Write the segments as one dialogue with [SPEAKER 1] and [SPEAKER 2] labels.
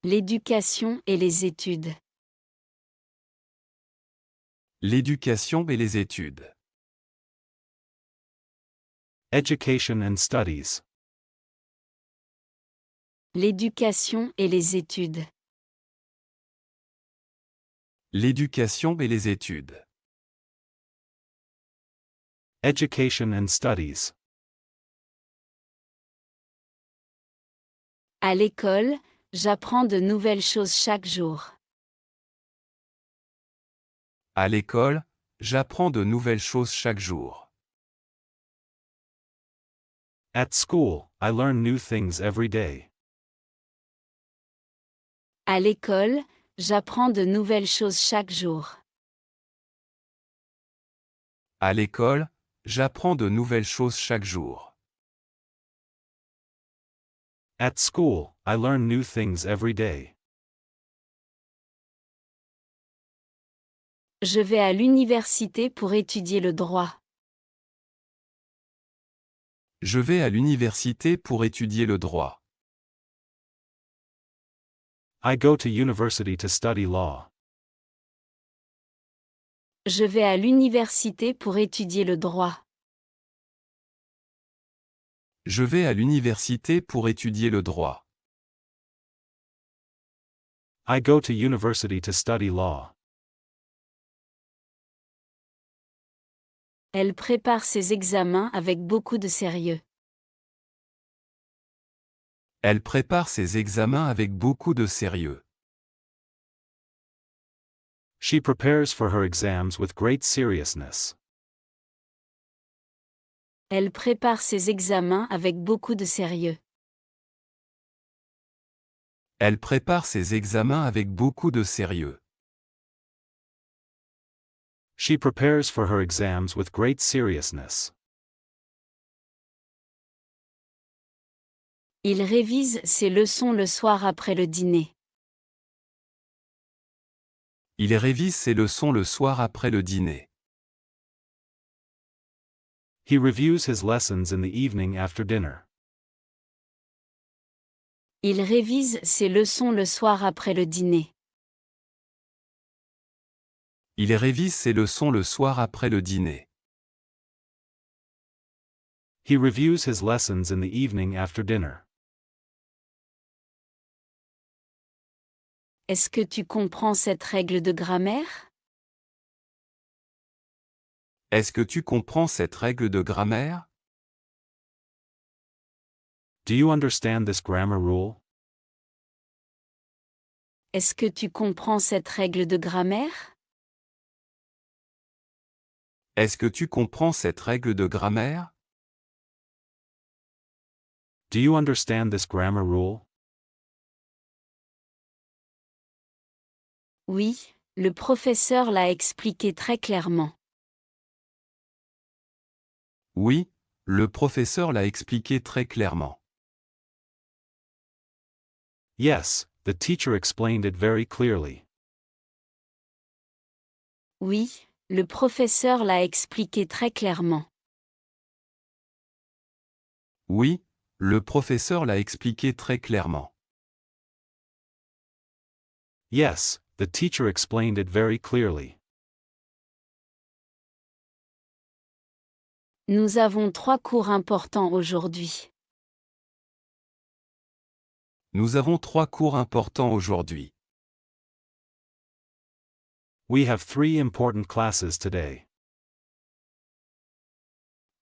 [SPEAKER 1] L'éducation et les études.
[SPEAKER 2] L'éducation et les études.
[SPEAKER 3] Education and studies.
[SPEAKER 1] L'éducation et les études.
[SPEAKER 2] L'éducation et les études.
[SPEAKER 3] Education and studies.
[SPEAKER 1] À l'école, j'apprends de nouvelles choses chaque jour.
[SPEAKER 2] À l'école, j'apprends de nouvelles choses chaque jour.
[SPEAKER 3] At school, I learn new things every day.
[SPEAKER 1] À l'école, j'apprends de nouvelles choses chaque jour.
[SPEAKER 2] À l'école, j'apprends de nouvelles choses chaque jour.
[SPEAKER 3] At school, I learn new things every day.
[SPEAKER 1] Je vais à l'université pour étudier le droit.
[SPEAKER 2] Je vais à l'université pour étudier le droit.
[SPEAKER 3] I go to university to study law.
[SPEAKER 1] Je vais à l'université pour étudier le droit.
[SPEAKER 2] Je vais à l'université pour étudier le droit.
[SPEAKER 3] I go to university to study law.
[SPEAKER 1] Elle prépare ses examens avec beaucoup de sérieux.
[SPEAKER 2] Elle prépare ses examens avec beaucoup de sérieux.
[SPEAKER 3] She prepares for her exams with great seriousness.
[SPEAKER 1] Elle prépare ses examens avec beaucoup de sérieux.
[SPEAKER 2] Elle prépare ses examens avec beaucoup de sérieux.
[SPEAKER 3] She prepares for her exams with great seriousness.
[SPEAKER 1] Il révise ses leçons le soir après le dîner.
[SPEAKER 2] Il révise ses leçons le soir après le dîner.
[SPEAKER 3] He reviews his lessons in the evening after dinner.
[SPEAKER 1] Il révise ses leçons le soir après le dîner.
[SPEAKER 2] Il révise ses leçons le soir après le dîner.
[SPEAKER 3] He reviews his lessons in the evening after dinner.
[SPEAKER 1] Est-ce que tu comprends cette règle de grammaire?
[SPEAKER 2] Est-ce que tu comprends cette règle de grammaire?
[SPEAKER 3] Do you understand this grammar rule?
[SPEAKER 1] Est-ce que tu comprends cette règle de grammaire?
[SPEAKER 2] Est-ce que tu comprends cette règle de grammaire?
[SPEAKER 3] Do you understand this grammar rule?
[SPEAKER 1] Oui, le professeur l'a expliqué très clairement.
[SPEAKER 2] Oui, le professeur l'a expliqué très clairement.
[SPEAKER 3] Yes, the teacher explained it very clearly.
[SPEAKER 1] Oui, le professeur l'a expliqué très clairement.
[SPEAKER 2] Oui, le professeur l'a expliqué très clairement.
[SPEAKER 3] Yes, the teacher explained it very clearly.
[SPEAKER 1] Nous avons 3 cours importants aujourd'hui.
[SPEAKER 2] Nous avons 3 cours importants aujourd'hui.
[SPEAKER 3] We have 3 important classes today.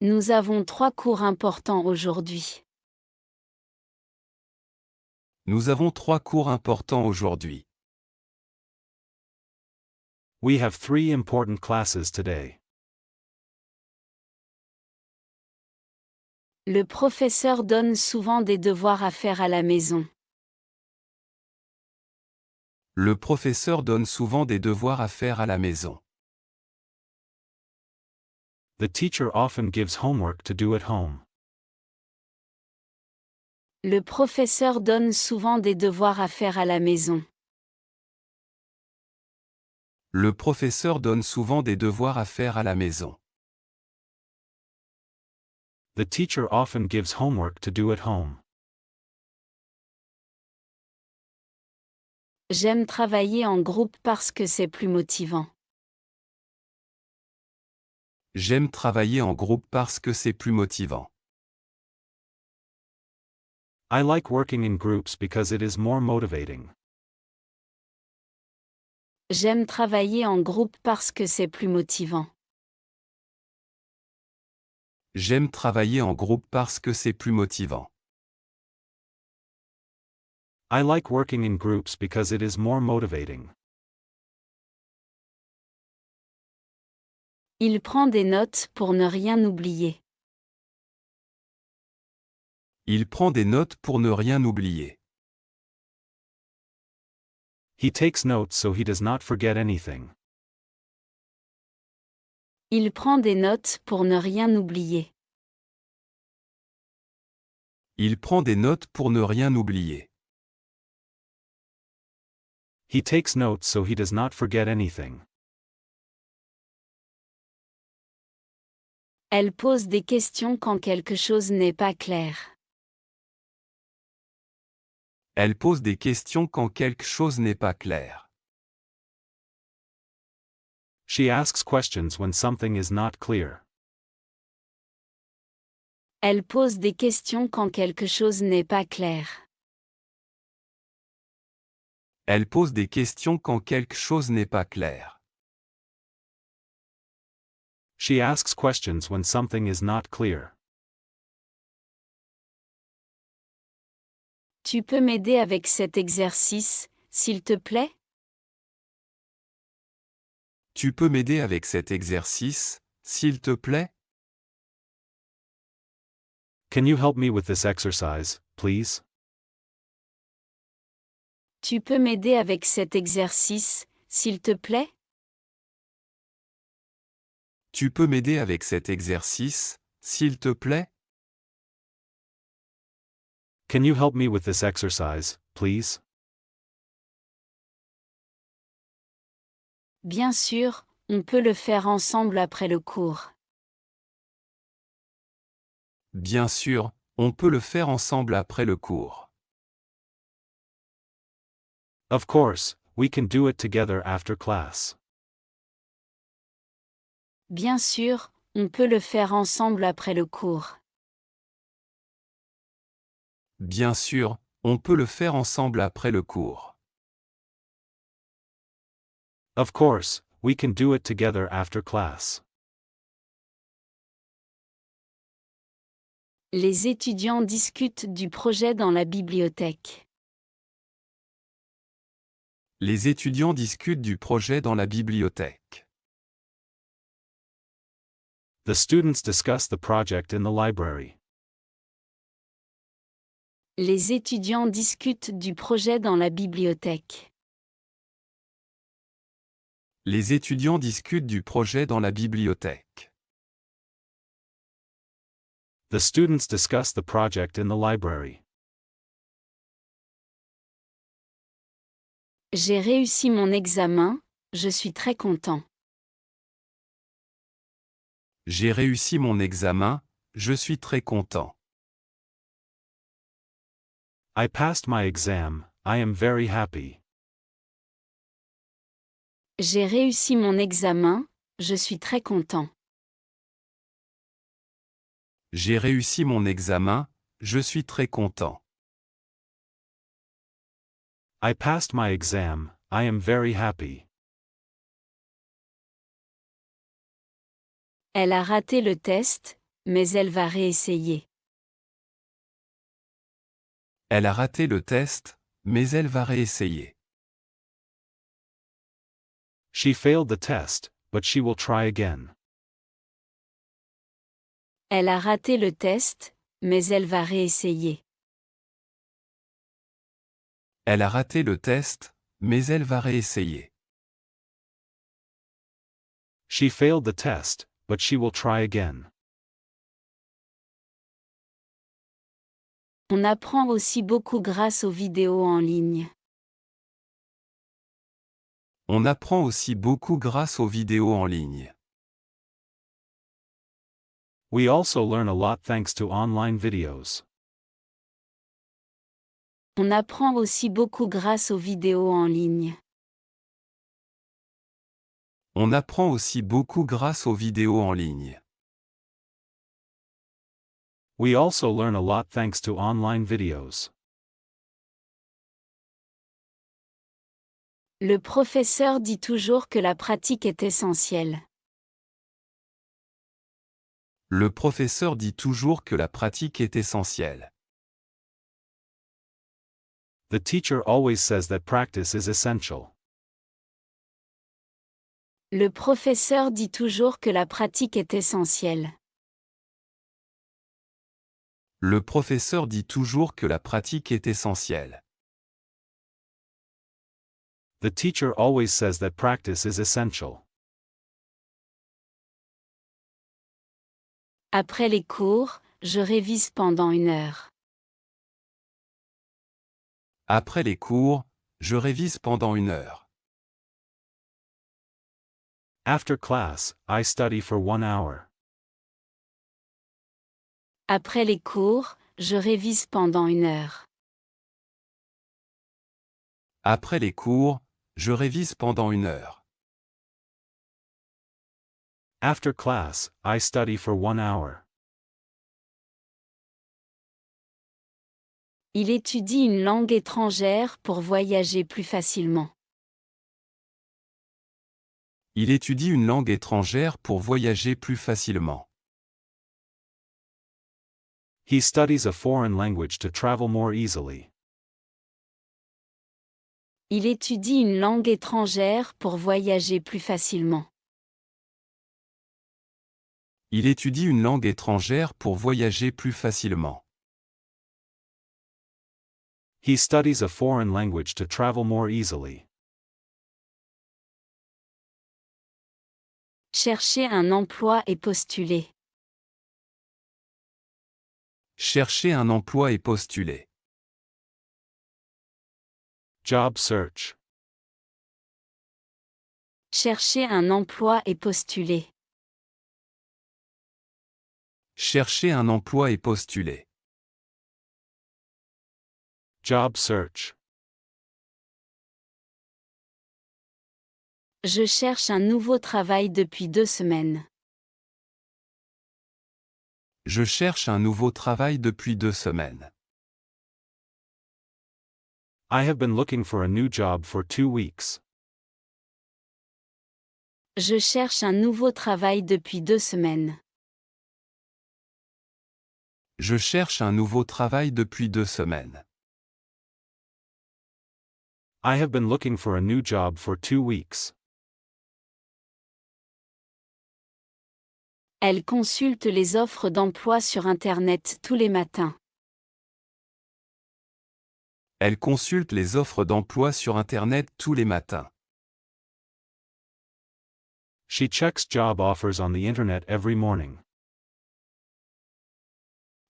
[SPEAKER 1] Nous avons 3 cours importants aujourd'hui.
[SPEAKER 2] Nous avons 3 cours importants aujourd'hui.
[SPEAKER 3] We have 3 important classes today.
[SPEAKER 1] Le professeur donne souvent des devoirs à faire à la maison.
[SPEAKER 2] Le professeur donne souvent des devoirs à faire à la maison.
[SPEAKER 3] The teacher often gives homework to do at home.
[SPEAKER 1] Le professeur donne souvent des devoirs à faire à la maison.
[SPEAKER 2] Le professeur donne souvent des devoirs à faire à la maison.
[SPEAKER 3] The teacher often gives homework to do at home.
[SPEAKER 1] J'aime travailler en groupe parce que c'est plus motivant.
[SPEAKER 2] J'aime travailler en groupe parce que c'est plus motivant.
[SPEAKER 3] I like working in groups because it is more motivating.
[SPEAKER 1] J'aime travailler en groupe parce que c'est plus motivant.
[SPEAKER 2] J'aime travailler en groupe parce que c'est plus motivant.
[SPEAKER 3] I like working in groups because it is more motivating.
[SPEAKER 1] Il prend des notes pour ne rien oublier.
[SPEAKER 2] Il prend des notes pour ne rien oublier.
[SPEAKER 3] He takes notes so he does not forget anything.
[SPEAKER 1] Il prend des notes pour ne rien oublier.
[SPEAKER 2] Il prend des notes pour ne rien oublier.
[SPEAKER 3] He takes notes so he does not forget anything.
[SPEAKER 1] Elle pose des questions quand quelque chose n'est pas clair.
[SPEAKER 2] Elle pose des questions quand quelque chose n'est pas clair.
[SPEAKER 3] She asks questions when something is not clear.
[SPEAKER 1] Elle pose des questions quand quelque chose n'est pas clair.
[SPEAKER 2] Elle pose des questions quand quelque chose n'est pas clair.
[SPEAKER 3] She asks questions when something is not clear.
[SPEAKER 1] Tu peux m'aider avec cet exercice, s'il te plaît?
[SPEAKER 2] Tu peux m'aider avec cet exercice, s'il te plaît?
[SPEAKER 3] Can you help me with this exercise, please?
[SPEAKER 1] Tu peux m'aider avec cet exercice, s'il te plaît?
[SPEAKER 2] Tu peux m'aider avec cet exercice, s'il te plaît?
[SPEAKER 3] Can you help me with this exercise, please?
[SPEAKER 1] Bien sûr, on peut le faire ensemble après le cours.
[SPEAKER 2] Bien sûr, on peut le faire ensemble après le cours.
[SPEAKER 3] Of course, we can do it together after class.
[SPEAKER 1] Bien sûr, on peut le faire ensemble après le cours.
[SPEAKER 2] Bien sûr, on peut le faire ensemble après le cours.
[SPEAKER 3] Of course, we can do it together after class.
[SPEAKER 1] Les étudiants discutent du projet dans la bibliothèque.
[SPEAKER 2] Les étudiants discutent du projet dans la bibliothèque.
[SPEAKER 3] The students discuss the project in the library.
[SPEAKER 1] Les étudiants discutent du projet dans la bibliothèque.
[SPEAKER 2] Les étudiants discutent du projet dans la bibliothèque.
[SPEAKER 3] The students discuss the project in the library.
[SPEAKER 1] J'ai réussi mon examen, je suis très content.
[SPEAKER 2] J'ai réussi mon examen, je suis très content.
[SPEAKER 3] I passed my exam, I am very happy.
[SPEAKER 1] J'ai réussi mon examen, je suis très content.
[SPEAKER 2] J'ai réussi mon examen, je suis très content.
[SPEAKER 3] I passed my exam, I am very happy.
[SPEAKER 1] Elle a raté le test, mais elle va réessayer.
[SPEAKER 2] Elle a raté le test, mais elle va réessayer.
[SPEAKER 3] She failed the test, but she will try again.
[SPEAKER 1] Elle a raté le test, mais elle va réessayer.
[SPEAKER 2] Elle a raté le test, mais elle va réessayer.
[SPEAKER 3] She failed the test, but she will try again.
[SPEAKER 1] On apprend aussi beaucoup grâce aux vidéos en ligne.
[SPEAKER 2] On apprend aussi beaucoup grâce aux vidéos en ligne.
[SPEAKER 3] We also learn a lot thanks to online videos.
[SPEAKER 1] On apprend aussi beaucoup grâce aux vidéos en ligne.
[SPEAKER 2] On apprend aussi beaucoup grâce aux vidéos en ligne.
[SPEAKER 3] We also learn a lot thanks to online videos.
[SPEAKER 1] Le professeur dit toujours que la pratique est essentielle.
[SPEAKER 2] Le professeur dit toujours que la pratique est essentielle.
[SPEAKER 3] The teacher always says that practice is essential.
[SPEAKER 1] Le professeur dit toujours que la pratique est essentielle.
[SPEAKER 2] Le professeur dit toujours que la pratique est essentielle.
[SPEAKER 3] The teacher always says that practice is essential.
[SPEAKER 1] Après les cours, je révise pendant 1 heure.
[SPEAKER 2] Après les cours, je révise pendant 1 heure.
[SPEAKER 3] After class, I study for 1 hour.
[SPEAKER 1] Après les cours, je révise pendant 1 heure.
[SPEAKER 2] Après les cours, je révise pendant 1 heure.
[SPEAKER 3] After class, I study for 1 hour.
[SPEAKER 1] Il étudie une langue étrangère pour voyager plus facilement.
[SPEAKER 2] Il étudie une langue étrangère pour voyager plus facilement.
[SPEAKER 3] He studies a foreign language to travel more easily.
[SPEAKER 1] Il étudie une langue étrangère pour voyager plus facilement.
[SPEAKER 2] Il étudie une langue étrangère pour voyager plus facilement.
[SPEAKER 3] He studies a foreign language to travel more easily.
[SPEAKER 1] Chercher un emploi et postuler.
[SPEAKER 2] Chercher un emploi et postuler.
[SPEAKER 3] Job search.
[SPEAKER 1] Chercher un emploi et postuler.
[SPEAKER 2] Chercher un emploi et postuler.
[SPEAKER 3] Job search.
[SPEAKER 1] Je cherche un nouveau travail depuis 2 semaines.
[SPEAKER 2] Je cherche un nouveau travail depuis 2 semaines.
[SPEAKER 3] I have been looking for a new job for 2 weeks.
[SPEAKER 1] Je cherche un nouveau travail depuis 2 semaines.
[SPEAKER 2] Je cherche un nouveau travail depuis 2 semaines.
[SPEAKER 3] I have been looking for a new job for 2 weeks.
[SPEAKER 1] Elle consulte les offres d'emploi sur Internet tous les matins.
[SPEAKER 2] Elle consulte les offres d'emploi sur Internet tous les matins.
[SPEAKER 3] She checks job offers on the internet every morning.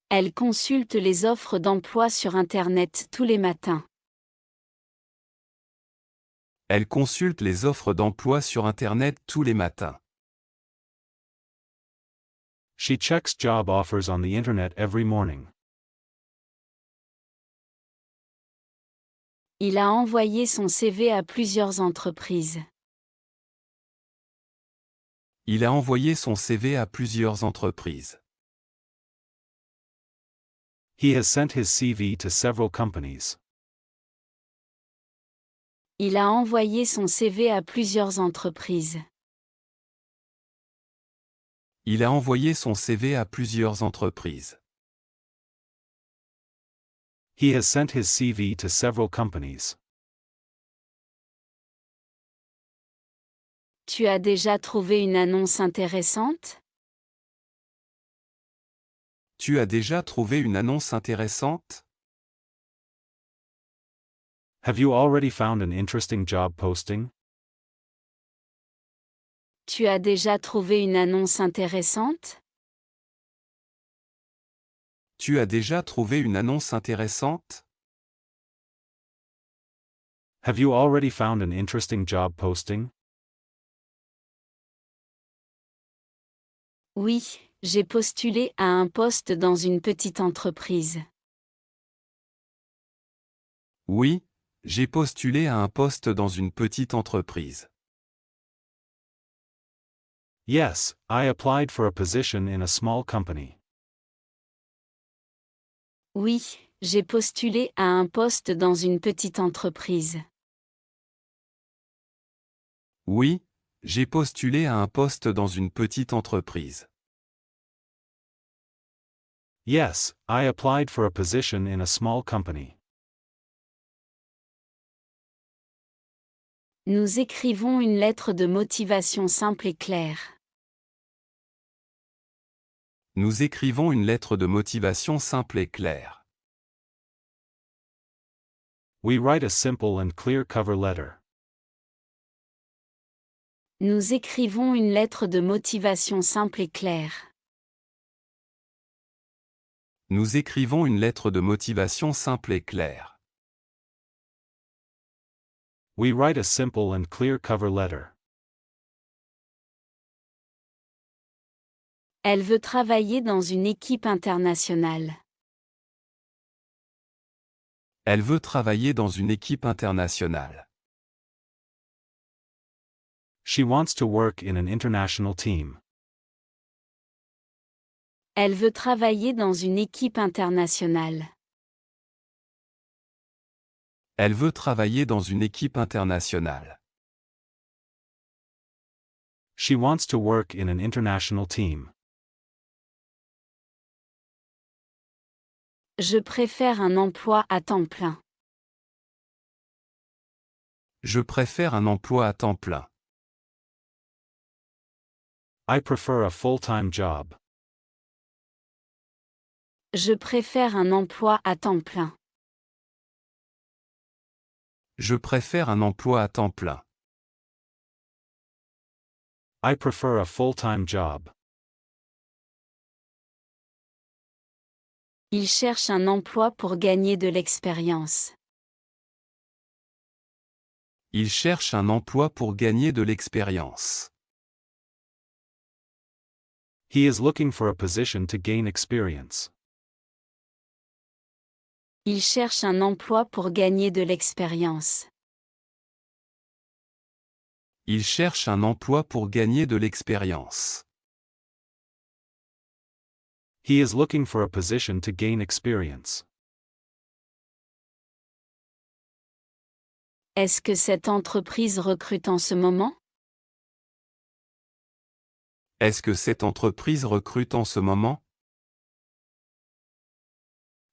[SPEAKER 1] Elle consulte les offres d'emploi sur Internet tous les matins.
[SPEAKER 2] Elle consulte les offres d'emploi sur Internet tous les matins.
[SPEAKER 3] She checks job offers on the internet every morning.
[SPEAKER 1] Il a envoyé son CV à plusieurs entreprises.
[SPEAKER 2] Il a envoyé son CV à plusieurs entreprises.
[SPEAKER 3] He has sent his CV to several companies.
[SPEAKER 1] Il a envoyé son CV à plusieurs entreprises.
[SPEAKER 2] Il a envoyé son CV à plusieurs entreprises.
[SPEAKER 3] He has sent his CV to several companies.
[SPEAKER 1] Tu as déjà trouvé une annonce intéressante?
[SPEAKER 2] Tu as déjà trouvé une annonce intéressante?
[SPEAKER 3] Have you already found an interesting job posting?
[SPEAKER 1] Tu as déjà trouvé une annonce intéressante?
[SPEAKER 2] Tu as déjà trouvé une annonce intéressante?
[SPEAKER 3] Have you already found an interesting job posting?
[SPEAKER 1] Oui, j'ai postulé à un poste dans une petite entreprise.
[SPEAKER 2] Oui, j'ai postulé à un poste dans une petite entreprise.
[SPEAKER 3] Yes, I applied for a position in a small company.
[SPEAKER 1] Oui, j'ai postulé à un poste dans une petite entreprise.
[SPEAKER 2] Oui, j'ai postulé à un poste dans une petite entreprise.
[SPEAKER 3] Yes, I applied for a position in a small company.
[SPEAKER 1] Nous écrivons une lettre de motivation simple et claire.
[SPEAKER 2] Nous écrivons une lettre de motivation simple et claire.
[SPEAKER 3] We write a simple and clear cover letter.
[SPEAKER 1] Nous écrivons une lettre de motivation simple et claire.
[SPEAKER 2] Nous écrivons une lettre de motivation simple et claire.
[SPEAKER 3] We write a simple and clear cover letter.
[SPEAKER 1] Elle veut travailler dans une équipe internationale.
[SPEAKER 2] Elle veut travailler dans une équipe internationale.
[SPEAKER 3] She wants to work in an international team.
[SPEAKER 1] Elle veut travailler dans une équipe internationale.
[SPEAKER 2] Elle veut travailler dans une équipe internationale.
[SPEAKER 3] She wants to work in an international team.
[SPEAKER 1] Je préfère un emploi à temps plein.
[SPEAKER 2] Je préfère un emploi à temps plein.
[SPEAKER 3] I prefer a full-time job.
[SPEAKER 1] Je préfère un emploi à temps plein.
[SPEAKER 2] Je préfère un emploi à temps plein.
[SPEAKER 3] I prefer a full-time job.
[SPEAKER 1] Il cherche un emploi pour gagner de l'expérience.
[SPEAKER 2] Il cherche un emploi pour gagner de l'expérience.
[SPEAKER 3] He is looking for a position to gain experience.
[SPEAKER 1] Il cherche un emploi pour gagner de l'expérience.
[SPEAKER 2] Il cherche un emploi pour gagner de l'expérience.
[SPEAKER 3] He is looking for a position to gain experience.
[SPEAKER 1] Est-ce que cette entreprise recrute en ce moment?
[SPEAKER 2] Est-ce que cette entreprise recrute en ce moment?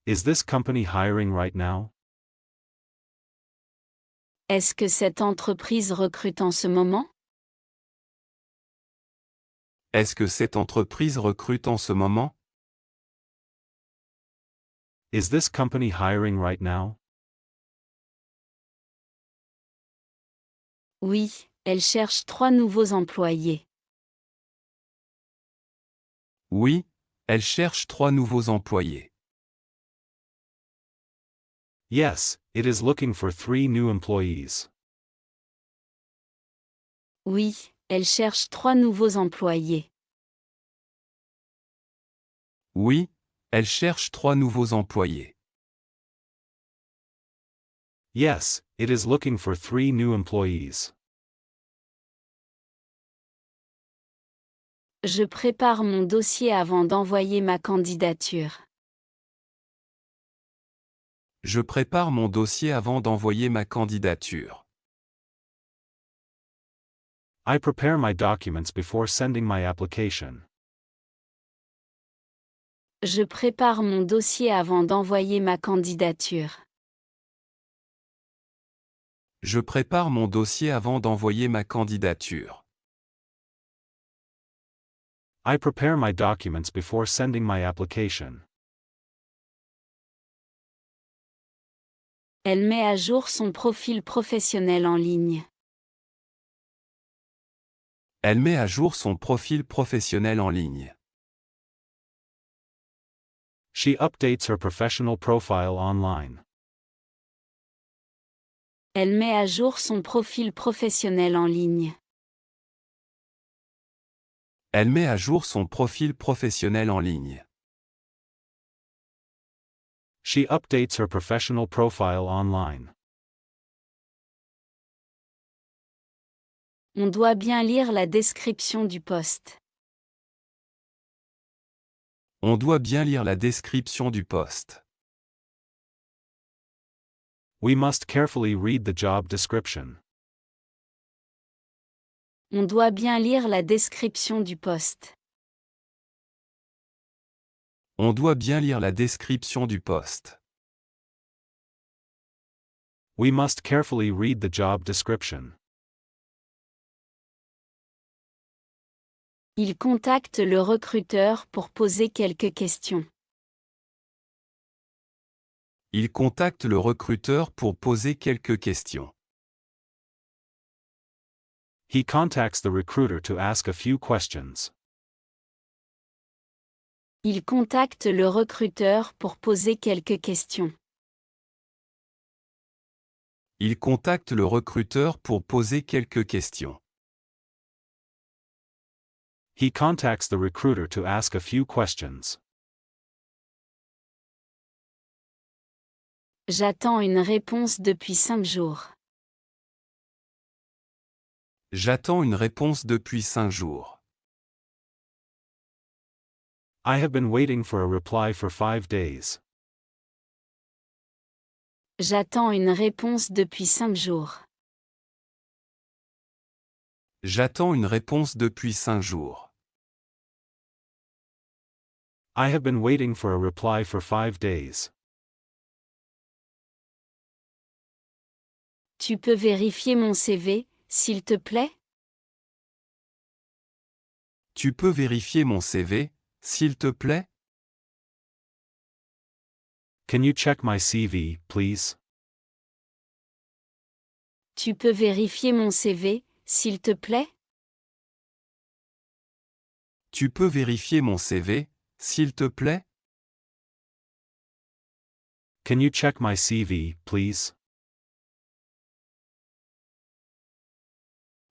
[SPEAKER 3] Is this company hiring right now?
[SPEAKER 1] Est-ce que cette entreprise recrute en ce moment?
[SPEAKER 2] Est-ce que cette entreprise recrute en ce moment?
[SPEAKER 3] Is this company hiring right now?
[SPEAKER 1] Oui, elle cherche 3 nouveaux employés.
[SPEAKER 2] Oui, elle cherche 3 nouveaux employés.
[SPEAKER 3] Yes, it is looking for 3 new employees.
[SPEAKER 1] Oui, elle cherche 3 nouveaux employés.
[SPEAKER 2] Oui, elle cherche 3 nouveaux employés.
[SPEAKER 3] Yes, it is looking for 3 new employees.
[SPEAKER 1] Je prépare mon dossier avant d'envoyer ma candidature.
[SPEAKER 2] Je prépare mon dossier avant d'envoyer ma candidature.
[SPEAKER 3] I prepare my documents before sending my application.
[SPEAKER 1] Je prépare mon dossier avant d'envoyer ma candidature.
[SPEAKER 2] Je prépare mon dossier avant d'envoyer ma candidature.
[SPEAKER 3] I prepare my documents before sending my application.
[SPEAKER 1] Elle met à jour son profil professionnel en ligne.
[SPEAKER 2] Elle met à jour son profil professionnel en ligne.
[SPEAKER 3] She updates her professional profile online.
[SPEAKER 1] Elle met à jour son profil professionnel en ligne.
[SPEAKER 2] Elle met à jour son profil professionnel en ligne.
[SPEAKER 3] She updates her professional profile online.
[SPEAKER 1] On doit bien lire la description du poste.
[SPEAKER 2] On doit bien lire la description du poste.
[SPEAKER 3] We must carefully read the job description.
[SPEAKER 1] On doit bien lire la description du poste.
[SPEAKER 2] On doit bien lire la description du poste.
[SPEAKER 3] We must carefully read the job description.
[SPEAKER 1] Il contacte le recruteur pour poser quelques questions.
[SPEAKER 2] Il contacte le recruteur pour poser quelques questions.
[SPEAKER 3] He contacts the recruiter to ask a few questions.
[SPEAKER 1] Il contacte le recruteur pour poser quelques questions.
[SPEAKER 2] Il contacte le recruteur pour poser quelques questions.
[SPEAKER 3] He contacts the recruiter to ask a few questions.
[SPEAKER 1] J'attends une réponse depuis 5 jours.
[SPEAKER 2] J'attends une réponse depuis 5 jours.
[SPEAKER 3] I have been waiting for a reply for 5 days.
[SPEAKER 1] J'attends une réponse depuis 5 jours.
[SPEAKER 2] J'attends une réponse depuis 5 jours.
[SPEAKER 3] I have been waiting for a reply for 5 days.
[SPEAKER 1] Tu peux vérifier mon CV, s'il te plaît?
[SPEAKER 2] Tu peux vérifier mon CV, s'il te plaît?
[SPEAKER 3] Can you check my CV, please?
[SPEAKER 1] Tu peux vérifier mon CV, s'il te plaît?
[SPEAKER 2] Tu peux vérifier mon CV, s'il te plaît?
[SPEAKER 3] Can you check my CV, please?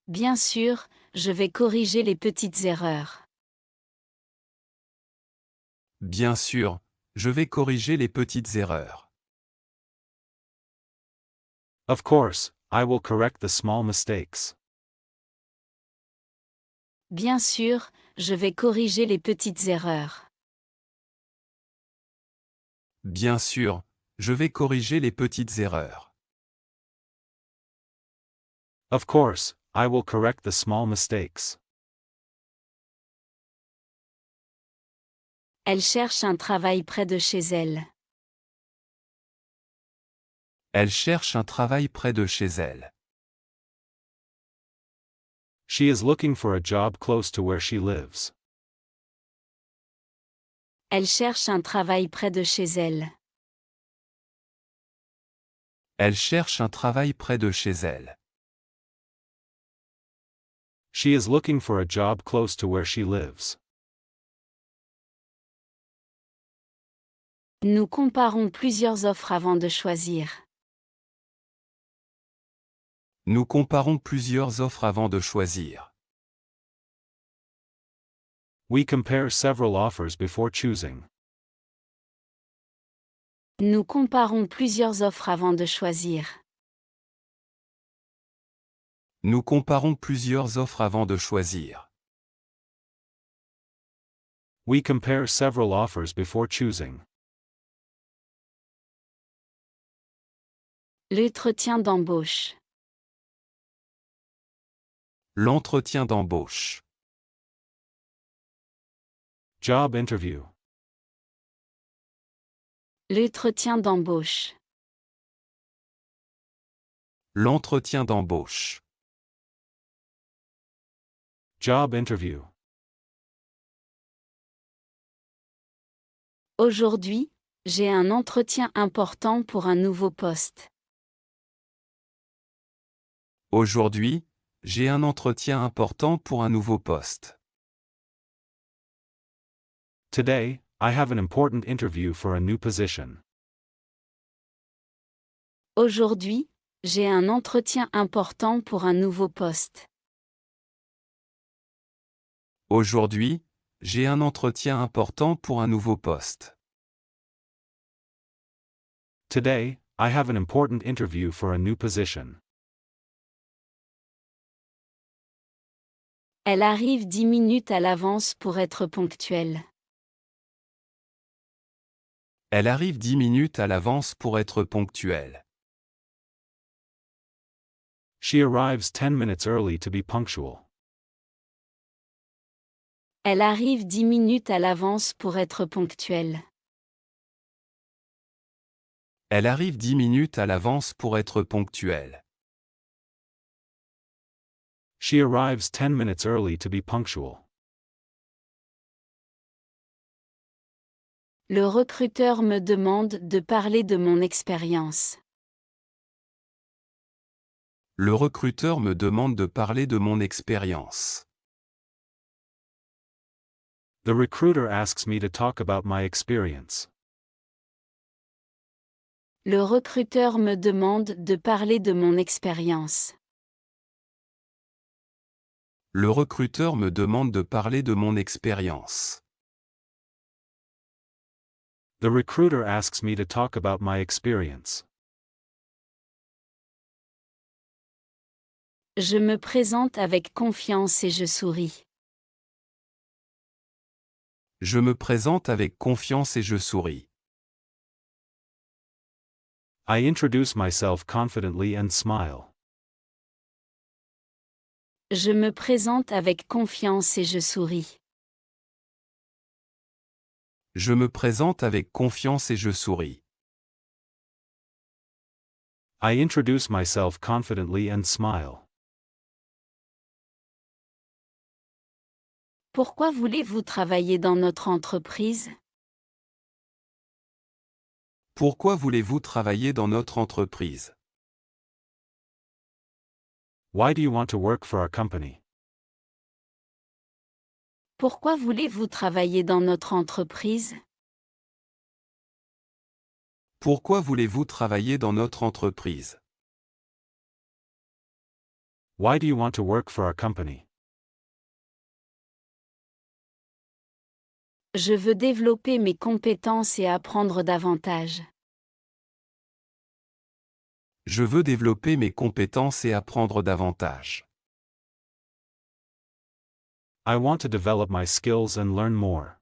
[SPEAKER 1] Bien sûr, je vais corriger les petites erreurs.
[SPEAKER 2] Bien sûr, je vais corriger les petites erreurs.
[SPEAKER 3] Of course, I will correct the small mistakes.
[SPEAKER 1] Bien sûr, je vais corriger les petites erreurs.
[SPEAKER 2] Bien sûr, je vais corriger les petites erreurs.
[SPEAKER 3] Of course, I will correct the small mistakes.
[SPEAKER 1] Elle cherche un travail près de chez elle.
[SPEAKER 2] Elle cherche un travail près de chez elle.
[SPEAKER 3] She is looking for a job close to where she lives.
[SPEAKER 1] Elle cherche un travail près de chez elle.
[SPEAKER 2] Elle cherche un travail près de chez elle.
[SPEAKER 3] She is looking for a job close to where she lives.
[SPEAKER 1] Nous comparons plusieurs offres avant de choisir.
[SPEAKER 2] Nous comparons plusieurs offres avant de choisir.
[SPEAKER 3] We compare several offers before choosing.
[SPEAKER 1] Nous comparons plusieurs offres avant de choisir.
[SPEAKER 2] Nous comparons plusieurs offres avant de choisir.
[SPEAKER 3] We compare several offers before choosing.
[SPEAKER 1] L'entretien d'embauche.
[SPEAKER 2] L'entretien d'embauche.
[SPEAKER 3] Job interview.
[SPEAKER 1] L'entretien d'embauche.
[SPEAKER 2] L'entretien d'embauche.
[SPEAKER 3] Job interview.
[SPEAKER 1] Aujourd'hui, j'ai un entretien important pour un nouveau poste.
[SPEAKER 2] Aujourd'hui, j'ai un entretien important pour un nouveau poste.
[SPEAKER 3] Today, I have an important interview for a new position.
[SPEAKER 1] Aujourd'hui, j'ai un entretien important pour un nouveau poste.
[SPEAKER 2] Aujourd'hui, j'ai un entretien important pour un nouveau poste.
[SPEAKER 3] Today, I have an important interview for a new position.
[SPEAKER 1] Elle arrive 10 minutes à l'avance pour être ponctuelle.
[SPEAKER 2] Elle arrive 10 minutes à l'avance pour être ponctuelle.
[SPEAKER 3] She arrives 10 minutes early to be punctual.
[SPEAKER 1] Elle arrive 10 minutes à l'avance pour être ponctuelle.
[SPEAKER 2] Elle arrive 10 minutes à l'avance pour être ponctuelle.
[SPEAKER 3] She arrives 10 minutes early to be punctual.
[SPEAKER 1] Le recruteur me demande de parler de mon expérience.
[SPEAKER 2] Le recruteur me demande de parler de mon expérience.
[SPEAKER 3] The recruiter asks me to talk about my experience.
[SPEAKER 1] Le recruteur me demande de parler de mon expérience.
[SPEAKER 2] Le recruteur me demande de parler de mon expérience.
[SPEAKER 3] The recruiter asks me to talk about my experience.
[SPEAKER 1] Je me présente avec confiance et je souris.
[SPEAKER 2] Je me présente avec confiance et je souris.
[SPEAKER 3] I introduce myself confidently and smile.
[SPEAKER 1] Je me présente avec confiance et je souris.
[SPEAKER 2] Je me présente avec confiance et je souris.
[SPEAKER 3] I introduce myself confidently and smile.
[SPEAKER 1] Pourquoi voulez-vous travailler dans notre entreprise?
[SPEAKER 2] Pourquoi voulez-vous travailler dans notre entreprise?
[SPEAKER 3] Why do you want to work for our company?
[SPEAKER 1] Pourquoi voulez-vous travailler dans notre entreprise?
[SPEAKER 2] Pourquoi voulez-vous travailler dans notre entreprise?
[SPEAKER 3] Why do you want to work for our company?
[SPEAKER 1] Je veux développer mes compétences et apprendre davantage.
[SPEAKER 2] Je veux développer mes compétences et apprendre davantage.
[SPEAKER 3] I want to develop my skills and learn more.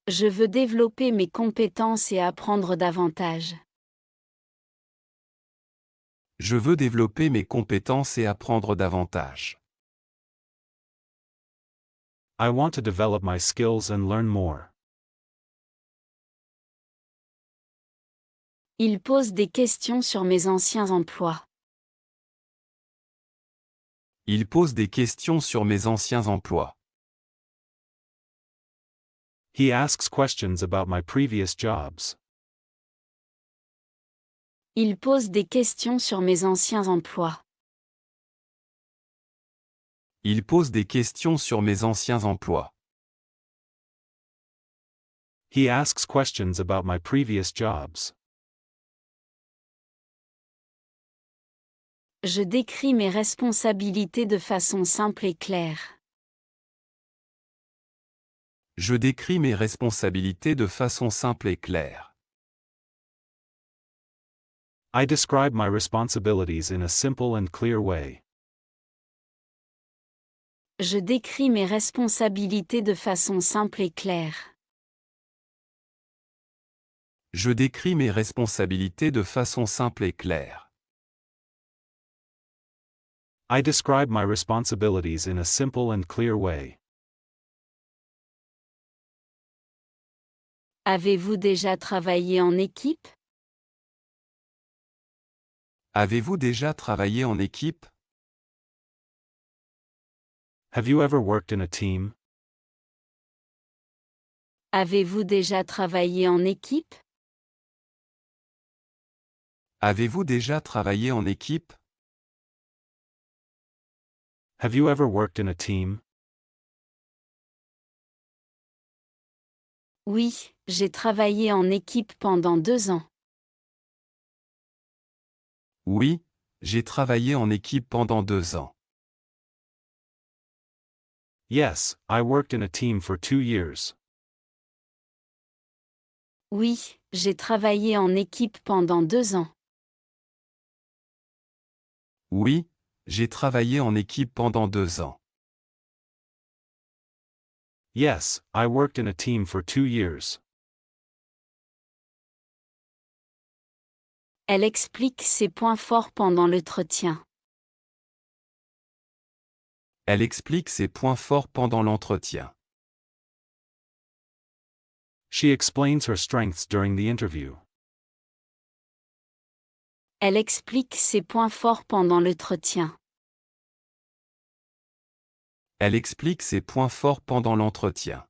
[SPEAKER 1] Je veux développer mes compétences et apprendre davantage.
[SPEAKER 2] Je veux développer mes compétences et apprendre davantage.
[SPEAKER 3] I want to develop my skills and learn more.
[SPEAKER 1] Il pose des questions sur mes anciens emplois.
[SPEAKER 2] Il pose des questions sur mes anciens emplois.
[SPEAKER 3] He asks questions about my previous jobs.
[SPEAKER 1] Il pose des questions sur mes anciens emplois.
[SPEAKER 2] Il pose des questions sur mes anciens emplois.
[SPEAKER 3] He asks questions about my previous jobs.
[SPEAKER 1] Je décris mes responsabilités de façon simple et claire.
[SPEAKER 2] Je décris mes responsabilités de façon simple et claire.
[SPEAKER 3] I describe my responsibilities in a simple and clear way.
[SPEAKER 1] Je décris mes responsabilités de façon simple et claire.
[SPEAKER 2] Je décris mes responsabilités de façon simple et claire.
[SPEAKER 3] I describe my responsibilities in a simple and clear way.
[SPEAKER 1] Avez-vous déjà travaillé en équipe?
[SPEAKER 2] Avez-vous déjà travaillé en équipe?
[SPEAKER 3] Have you ever worked in a team?
[SPEAKER 1] Avez-vous déjà travaillé en équipe?
[SPEAKER 2] Avez-vous déjà travaillé en équipe?
[SPEAKER 3] Have you ever worked in a team?
[SPEAKER 1] Oui, j'ai travaillé en équipe pendant 2 ans.
[SPEAKER 2] Oui, j'ai travaillé en équipe pendant 2 ans.
[SPEAKER 3] Yes, I worked in a team for 2 years.
[SPEAKER 1] Oui, j'ai travaillé en équipe pendant 2 ans.
[SPEAKER 2] Oui, j'ai travaillé en équipe pendant 2 ans.
[SPEAKER 3] Yes, I worked in a team for 2 years.
[SPEAKER 1] Elle explique ses points forts pendant l'entretien.
[SPEAKER 2] Elle explique ses points forts pendant l'entretien.
[SPEAKER 3] She explains her strengths during the interview.
[SPEAKER 1] Elle explique ses points forts pendant l'entretien.
[SPEAKER 2] Elle explique ses points forts pendant l'entretien.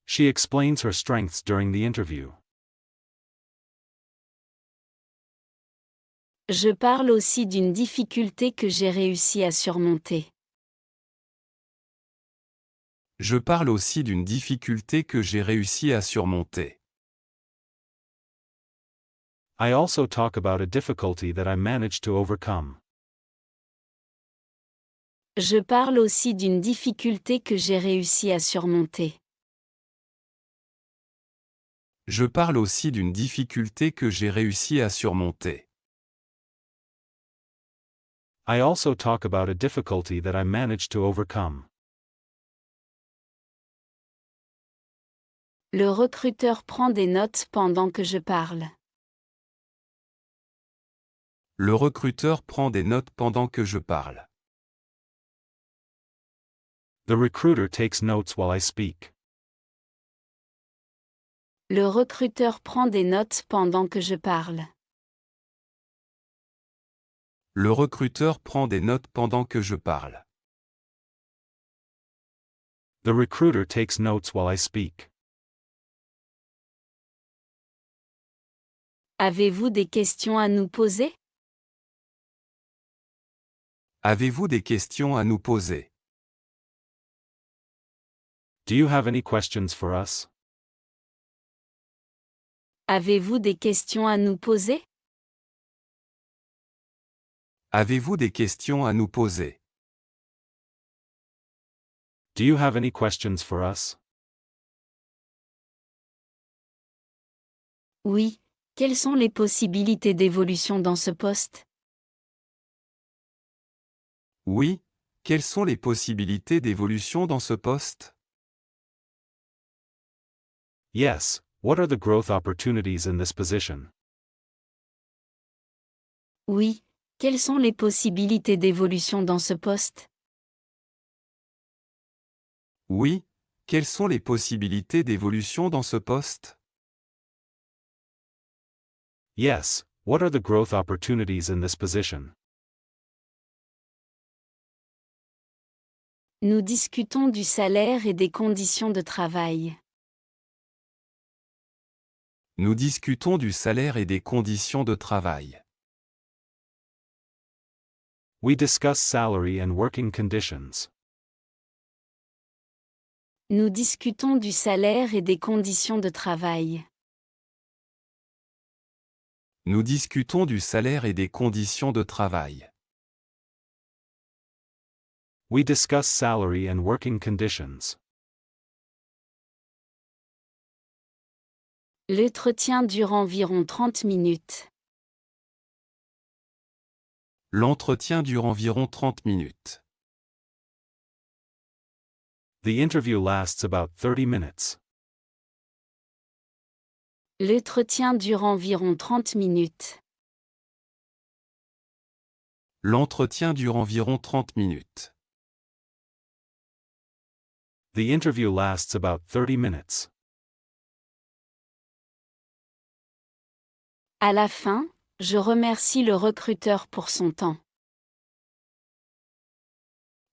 [SPEAKER 3] She explains her strengths during the interview.
[SPEAKER 1] Je parle aussi d'une difficulté que j'ai réussi à surmonter.
[SPEAKER 2] Je parle aussi d'une difficulté que j'ai réussi à surmonter.
[SPEAKER 3] I also talk about a difficulty that I managed to overcome.
[SPEAKER 1] Je parle aussi d'une difficulté que j'ai réussi à surmonter.
[SPEAKER 2] Je parle aussi d'une difficulté que j'ai réussi à surmonter.
[SPEAKER 3] I also talk about a difficulty that I managed to overcome.
[SPEAKER 1] Le recruteur prend des notes pendant que je parle.
[SPEAKER 2] Le recruteur prend des notes pendant que je parle.
[SPEAKER 3] The recruiter takes notes while I speak.
[SPEAKER 1] Le recruteur prend des notes pendant que je parle.
[SPEAKER 2] Le recruteur prend des notes pendant que je parle.
[SPEAKER 3] The recruiter takes notes while I speak.
[SPEAKER 1] Avez-vous des questions à nous poser?
[SPEAKER 2] Avez-vous des questions à nous poser?
[SPEAKER 3] Do you have any questions for us?
[SPEAKER 1] Avez-vous des questions à nous poser?
[SPEAKER 2] Avez-vous des questions à nous poser?
[SPEAKER 3] Do you have any questions for us?
[SPEAKER 1] Oui. Quelles sont les possibilités d'évolution dans ce poste?
[SPEAKER 2] Oui. Quelles sont les possibilités d'évolution dans ce poste?
[SPEAKER 3] Yes, what are the growth opportunities in this position?
[SPEAKER 1] Oui. Quelles sont les possibilités d'évolution dans ce poste?
[SPEAKER 2] Oui. Quelles sont les possibilités d'évolution dans ce poste?
[SPEAKER 3] Yes, what are the growth opportunities in this position?
[SPEAKER 1] Nous discutons du salaire et des conditions de travail.
[SPEAKER 2] Nous discutons du salaire et des conditions de travail.
[SPEAKER 3] We discuss salary and working conditions.
[SPEAKER 1] Nous discutons du salaire et des conditions de travail.
[SPEAKER 2] Nous discutons du salaire et des conditions de travail.
[SPEAKER 3] We discuss salary and working conditions.
[SPEAKER 1] L'entretien dure environ 30 minutes.
[SPEAKER 2] L'entretien dure environ 30 minutes.
[SPEAKER 3] The interview lasts about 30 minutes.
[SPEAKER 1] L'entretien dure environ 30 minutes.
[SPEAKER 2] L'entretien dure environ 30 minutes.
[SPEAKER 3] The interview lasts about 30 minutes.
[SPEAKER 1] À la fin, je remercie le recruteur pour son temps.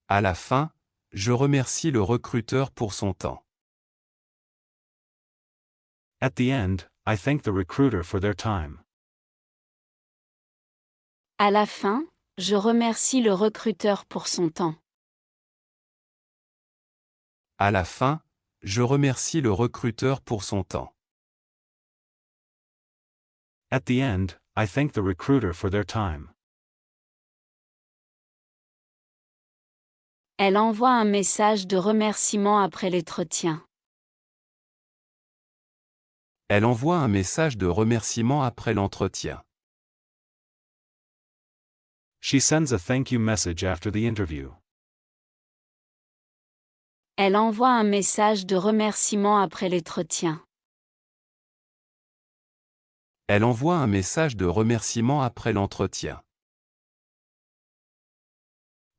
[SPEAKER 2] À la fin, je remercie le recruteur pour son temps.
[SPEAKER 3] At the end, I thank the recruiter for their time.
[SPEAKER 1] À la fin, je remercie le recruteur pour son temps.
[SPEAKER 2] À la fin, je remercie le recruteur pour son temps.
[SPEAKER 3] At the end, I thank the recruiter for their time.
[SPEAKER 1] Elle envoie un message de remerciement après l'entretien.
[SPEAKER 2] Elle envoie un message de remerciement après l'entretien.
[SPEAKER 3] She sends a thank you message after the interview.
[SPEAKER 1] Elle envoie un message de remerciement après l'entretien.
[SPEAKER 2] Elle envoie un message de remerciement après l'entretien.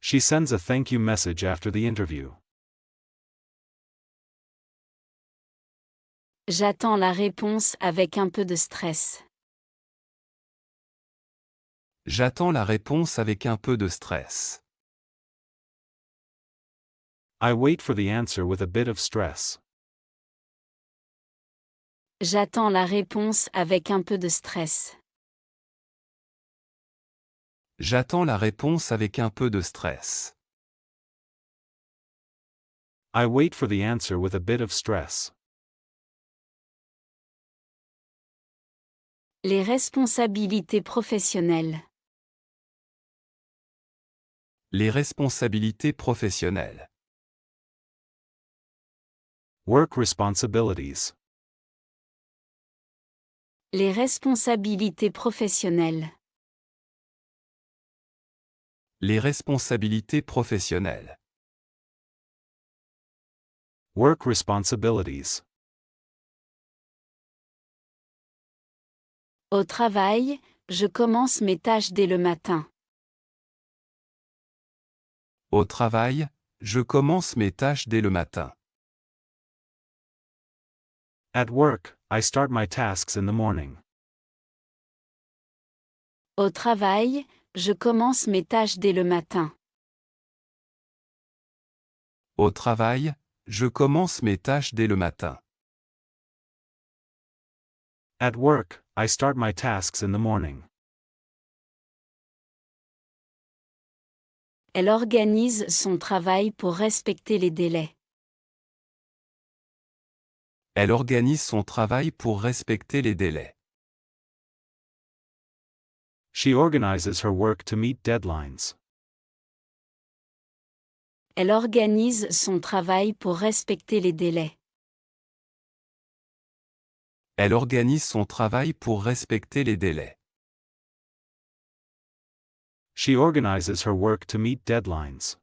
[SPEAKER 3] She sends a thank you message after the interview.
[SPEAKER 1] J'attends la réponse avec un peu de stress.
[SPEAKER 2] J'attends la réponse avec un peu de stress.
[SPEAKER 3] I wait for the answer with a bit of stress.
[SPEAKER 1] J'attends la réponse avec un peu de stress.
[SPEAKER 2] J'attends la réponse avec un peu de stress.
[SPEAKER 3] I wait for the answer with a bit of stress.
[SPEAKER 1] Les responsabilités professionnelles.
[SPEAKER 2] Les responsabilités professionnelles.
[SPEAKER 3] Work responsibilities.
[SPEAKER 1] Les responsabilités professionnelles.
[SPEAKER 2] Les responsabilités professionnelles.
[SPEAKER 3] Work responsibilities.
[SPEAKER 1] Au travail, je commence mes tâches dès le matin.
[SPEAKER 2] Au travail, je commence mes tâches dès le matin.
[SPEAKER 3] At work, I start my tasks in the morning.
[SPEAKER 1] Au travail, je commence mes tâches dès le matin.
[SPEAKER 2] Au travail, je commence mes tâches dès le matin.
[SPEAKER 3] At work, I start my tasks in the morning.
[SPEAKER 1] Elle organise son travail pour respecter les délais.
[SPEAKER 2] Elle organise son travail pour respecter les délais.
[SPEAKER 3] She organizes her work to meet deadlines.
[SPEAKER 1] Elle organise son travail pour respecter les délais.
[SPEAKER 2] Elle organise son travail pour respecter les délais.
[SPEAKER 3] She organizes her work to meet deadlines.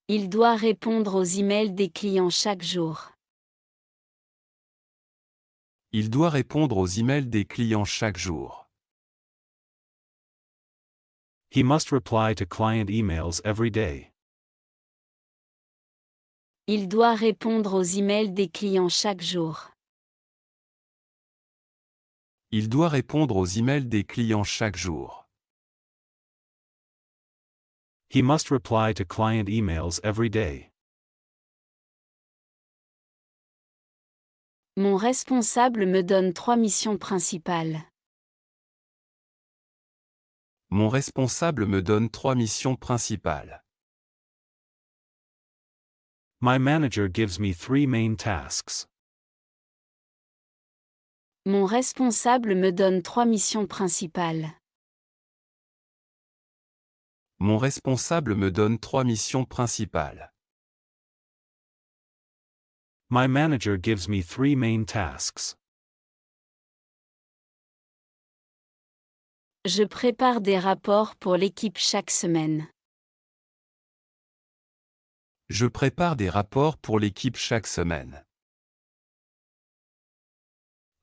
[SPEAKER 1] Il doit répondre aux emails des clients chaque jour.
[SPEAKER 2] Il doit répondre aux emails des clients chaque jour.
[SPEAKER 3] He must reply to client emails every day.
[SPEAKER 1] Il doit répondre aux emails des clients chaque jour.
[SPEAKER 2] Il doit répondre aux emails des clients chaque jour.
[SPEAKER 3] He must reply to client emails every day.
[SPEAKER 1] Mon responsable me donne 3 missions principales.
[SPEAKER 2] Mon responsable me donne 3 missions principales.
[SPEAKER 3] My manager gives me 3 main tasks.
[SPEAKER 1] Mon responsable me donne 3 missions principales.
[SPEAKER 2] Mon responsable me donne 3 missions principales.
[SPEAKER 3] My manager gives me 3 main tasks.
[SPEAKER 1] Je prépare des rapports pour l'équipe chaque semaine.
[SPEAKER 2] Je prépare des rapports pour l'équipe chaque semaine.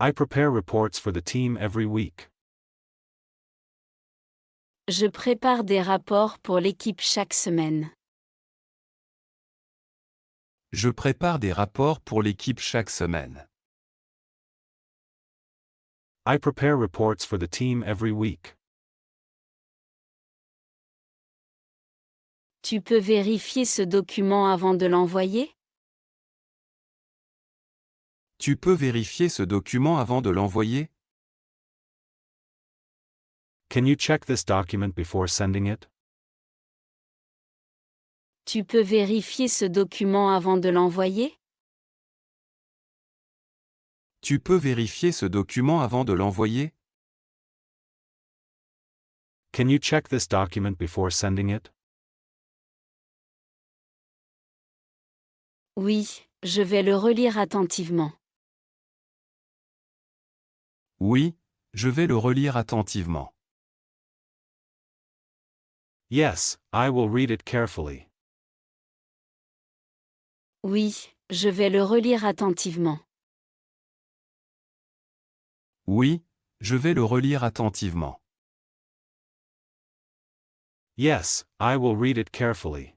[SPEAKER 3] I prepare reports for the team every week.
[SPEAKER 1] Je prépare des rapports pour l'équipe chaque semaine.
[SPEAKER 2] Je prépare des rapports pour l'équipe chaque semaine.
[SPEAKER 3] I prepare reports for the team every week.
[SPEAKER 1] Tu peux vérifier ce document avant de l'envoyer?
[SPEAKER 2] Tu peux vérifier ce document avant de l'envoyer?
[SPEAKER 3] Can you check this document before sending it?
[SPEAKER 1] Tu peux vérifier ce document avant de l'envoyer?
[SPEAKER 2] Tu peux vérifier ce document avant de l'envoyer?
[SPEAKER 3] Can you check this document before sending it?
[SPEAKER 1] Oui, Je vais le relire attentivement.
[SPEAKER 2] Oui, je vais le relire attentivement.
[SPEAKER 3] Yes, I will read it carefully.
[SPEAKER 1] Oui, je vais le relire attentivement.
[SPEAKER 2] Oui, je vais le relire attentivement.
[SPEAKER 3] Yes, I will read it carefully.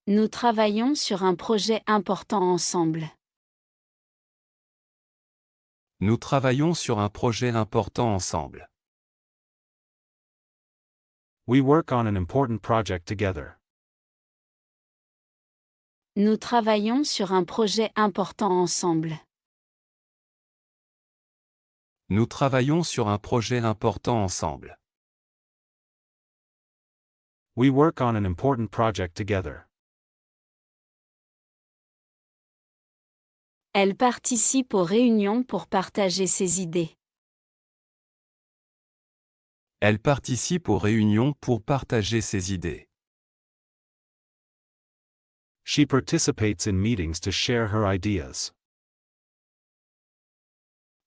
[SPEAKER 1] Nous travaillons sur un projet important ensemble.
[SPEAKER 2] Nous travaillons sur un projet important ensemble.
[SPEAKER 3] We work on an important project together.
[SPEAKER 1] Nous travaillons sur un projet important ensemble.
[SPEAKER 2] Nous travaillons sur un projet important ensemble.
[SPEAKER 3] We work on an important project together.
[SPEAKER 1] Elle participe aux réunions pour partager ses idées.
[SPEAKER 2] Elle participe aux réunions pour partager ses idées.
[SPEAKER 3] She participates in meetings to share her ideas.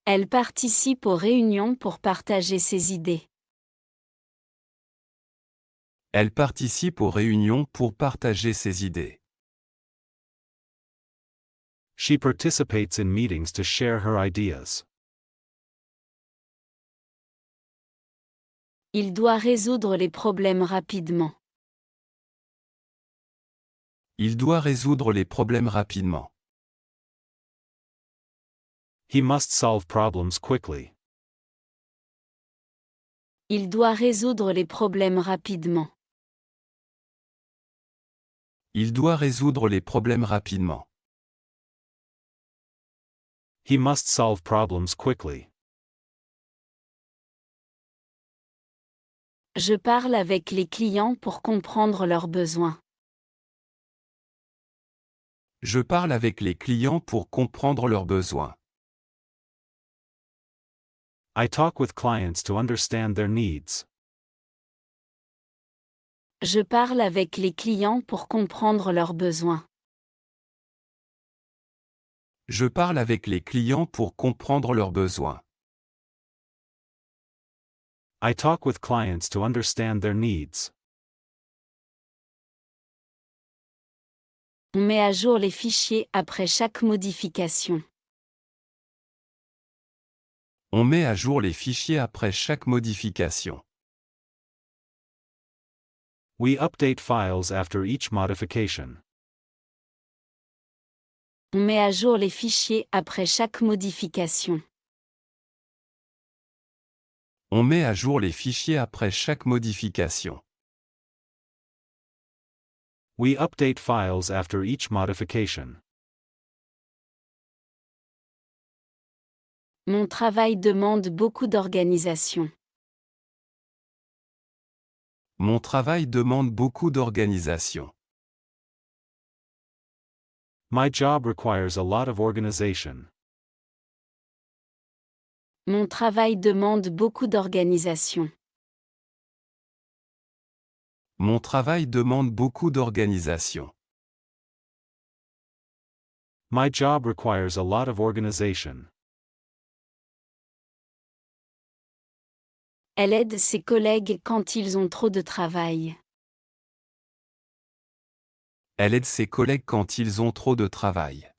[SPEAKER 1] Elle participe aux réunions pour partager ses idées.
[SPEAKER 2] Elle participe aux réunions pour partager ses idées.
[SPEAKER 3] She participates in meetings to share her ideas.
[SPEAKER 1] Il doit résoudre les problèmes rapidement.
[SPEAKER 2] Il doit résoudre les problèmes rapidement.
[SPEAKER 3] He must solve problems quickly.
[SPEAKER 1] Il doit résoudre les problèmes rapidement.
[SPEAKER 2] Il doit résoudre les problèmes rapidement.
[SPEAKER 3] He must solve problems quickly.
[SPEAKER 1] Je parle avec les clients pour comprendre leurs besoins.
[SPEAKER 2] Je parle avec les clients pour comprendre leurs besoins.
[SPEAKER 3] I talk with clients to understand their needs.
[SPEAKER 1] Je parle avec les clients pour comprendre leurs besoins.
[SPEAKER 2] Je parle avec les clients pour comprendre leurs besoins.
[SPEAKER 3] I talk with clients to understand their needs.
[SPEAKER 1] On met à jour les fichiers après chaque modification.
[SPEAKER 2] On met à jour les fichiers après chaque modification.
[SPEAKER 3] We update files after each modification.
[SPEAKER 1] On met à jour les fichiers après chaque modification.
[SPEAKER 2] On met à jour les fichiers après chaque modification.
[SPEAKER 3] We update files after each modification.
[SPEAKER 1] Mon travail demande beaucoup d'organisation.
[SPEAKER 2] Mon travail demande beaucoup d'organisation.
[SPEAKER 3] My job requires a lot of organization.
[SPEAKER 1] Mon travail demande beaucoup d'organisation.
[SPEAKER 2] Mon travail demande beaucoup d'organisation.
[SPEAKER 3] My job requires a lot of organization.
[SPEAKER 1] Elle aide ses collègues quand ils ont trop de travail.
[SPEAKER 2] Elle aide ses collègues quand ils ont trop de travail.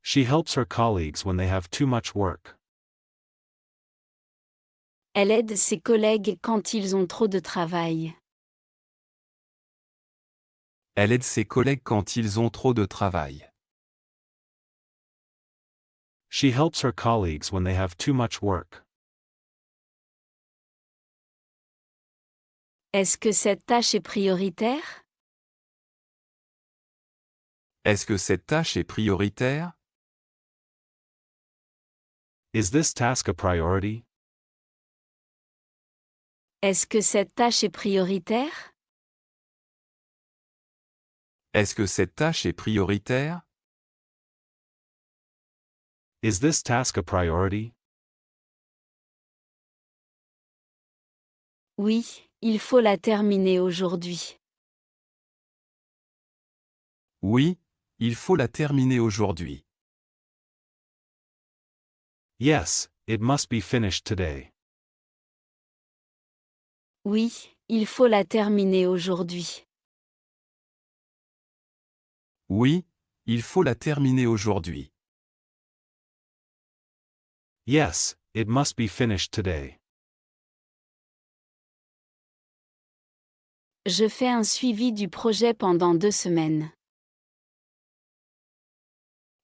[SPEAKER 3] She helps her colleagues when they have too much work.
[SPEAKER 1] Elle aide ses collègues quand ils ont trop de travail.
[SPEAKER 2] Elle aide ses collègues quand ils ont trop de travail.
[SPEAKER 3] She helps her colleagues when they have too much work.
[SPEAKER 1] Est-ce que cette tâche est prioritaire?
[SPEAKER 2] Est-ce que cette tâche est prioritaire?
[SPEAKER 3] Is this task a priority?
[SPEAKER 1] Est-ce que cette tâche est prioritaire?
[SPEAKER 2] Est-ce que cette tâche est prioritaire?
[SPEAKER 3] Is this task a priority?
[SPEAKER 1] Oui, il faut la terminer aujourd'hui.
[SPEAKER 2] Oui, il faut la terminer aujourd'hui.
[SPEAKER 3] Yes, it must be finished today.
[SPEAKER 1] Oui, il faut la terminer aujourd'hui.
[SPEAKER 2] Oui, il faut la terminer aujourd'hui.
[SPEAKER 3] Yes, it must be finished today.
[SPEAKER 1] Je fais un suivi du projet pendant 2 semaines.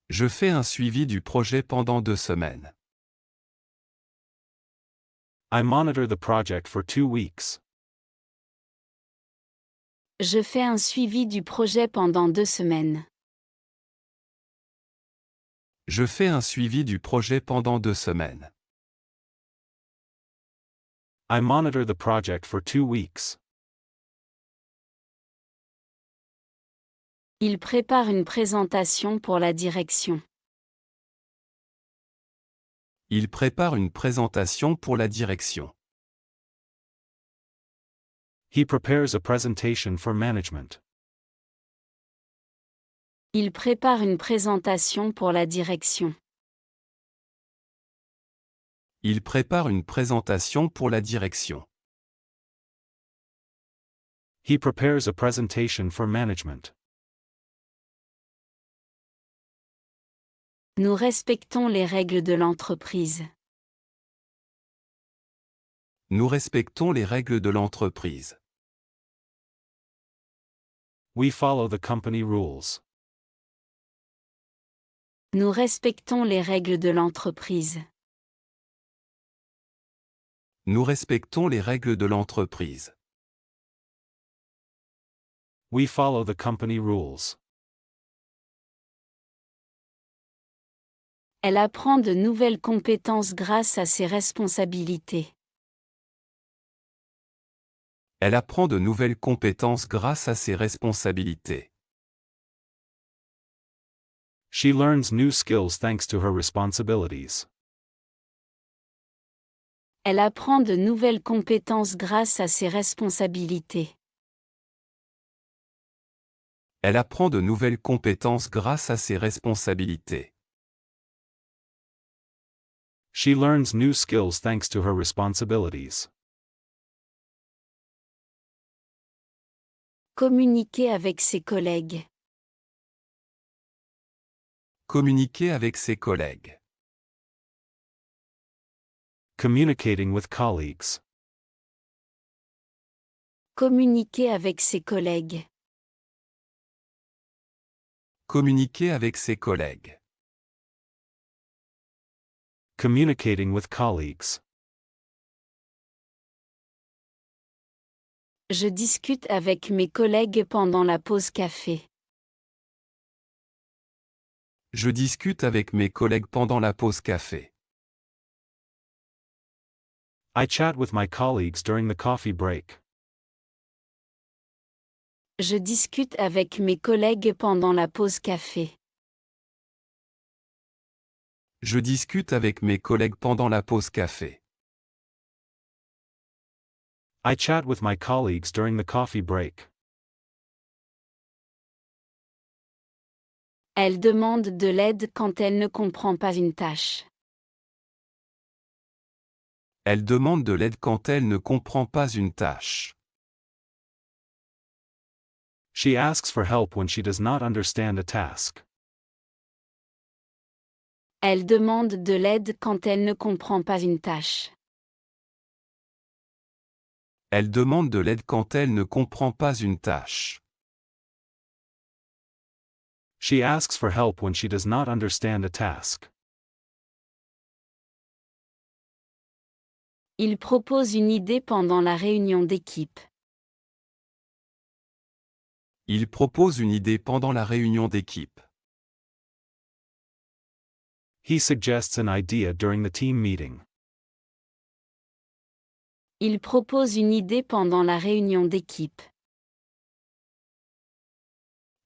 [SPEAKER 2] Je fais un suivi du projet pendant 2 semaines.
[SPEAKER 3] I monitor the project for 2 weeks.
[SPEAKER 1] Je fais un suivi du projet pendant 2 semaines.
[SPEAKER 2] Je fais un suivi du projet pendant 2 semaines.
[SPEAKER 3] I monitor the project for 2 weeks.
[SPEAKER 1] Il prépare une présentation pour la direction.
[SPEAKER 2] Il prépare une présentation pour la direction.
[SPEAKER 3] He prepares a presentation for management.
[SPEAKER 1] Il prépare une présentation pour la direction.
[SPEAKER 2] Il prépare une présentation pour la direction.
[SPEAKER 3] He prepares a presentation for management.
[SPEAKER 1] Nous respectons les règles de l'entreprise.
[SPEAKER 2] Nous respectons les règles de l'entreprise.
[SPEAKER 3] We follow the company rules.
[SPEAKER 1] Nous respectons les règles de l'entreprise.
[SPEAKER 2] Nous respectons les règles de l'entreprise.
[SPEAKER 3] We follow the company rules.
[SPEAKER 1] Elle apprend de nouvelles compétences grâce à ses responsabilités.
[SPEAKER 2] Elle apprend de nouvelles compétences grâce à ses responsabilités.
[SPEAKER 3] She learns new skills thanks to her responsibilities.
[SPEAKER 1] Elle apprend de nouvelles compétences grâce à ses responsabilités.
[SPEAKER 2] Elle apprend de nouvelles compétences grâce à ses responsabilités.
[SPEAKER 3] She learns new skills thanks to her responsibilities.
[SPEAKER 1] Communiquer avec ses collègues.
[SPEAKER 2] Communiquer avec ses collègues.
[SPEAKER 3] Communicating with colleagues.
[SPEAKER 1] Communiquer avec ses collègues.
[SPEAKER 2] Communiquer avec ses collègues.
[SPEAKER 3] Communicating with colleagues.
[SPEAKER 1] Je discute avec mes collègues pendant la pause café.
[SPEAKER 2] Je discute avec mes collègues pendant la pause café.
[SPEAKER 3] I chat with my colleagues during the coffee break.
[SPEAKER 1] Je discute avec mes collègues pendant la pause café.
[SPEAKER 2] Je discute avec mes collègues pendant la pause café.
[SPEAKER 3] I chat with my colleagues during the coffee break.
[SPEAKER 1] Elle demande de l'aide quand elle ne comprend pas une tâche.
[SPEAKER 2] Elle demande de l'aide quand elle ne comprend pas une tâche.
[SPEAKER 3] She asks for help when she does not understand a task.
[SPEAKER 1] Elle demande de l'aide quand elle ne comprend pas une tâche.
[SPEAKER 2] Elle demande de l'aide quand elle ne comprend pas une tâche.
[SPEAKER 3] She asks for help when she does not understand a task.
[SPEAKER 1] Il propose une idée pendant la réunion d'équipe.
[SPEAKER 2] Il propose une idée pendant la réunion d'équipe.
[SPEAKER 3] He suggests an idea during the team meeting.
[SPEAKER 1] Il propose une idée pendant la réunion d'équipe.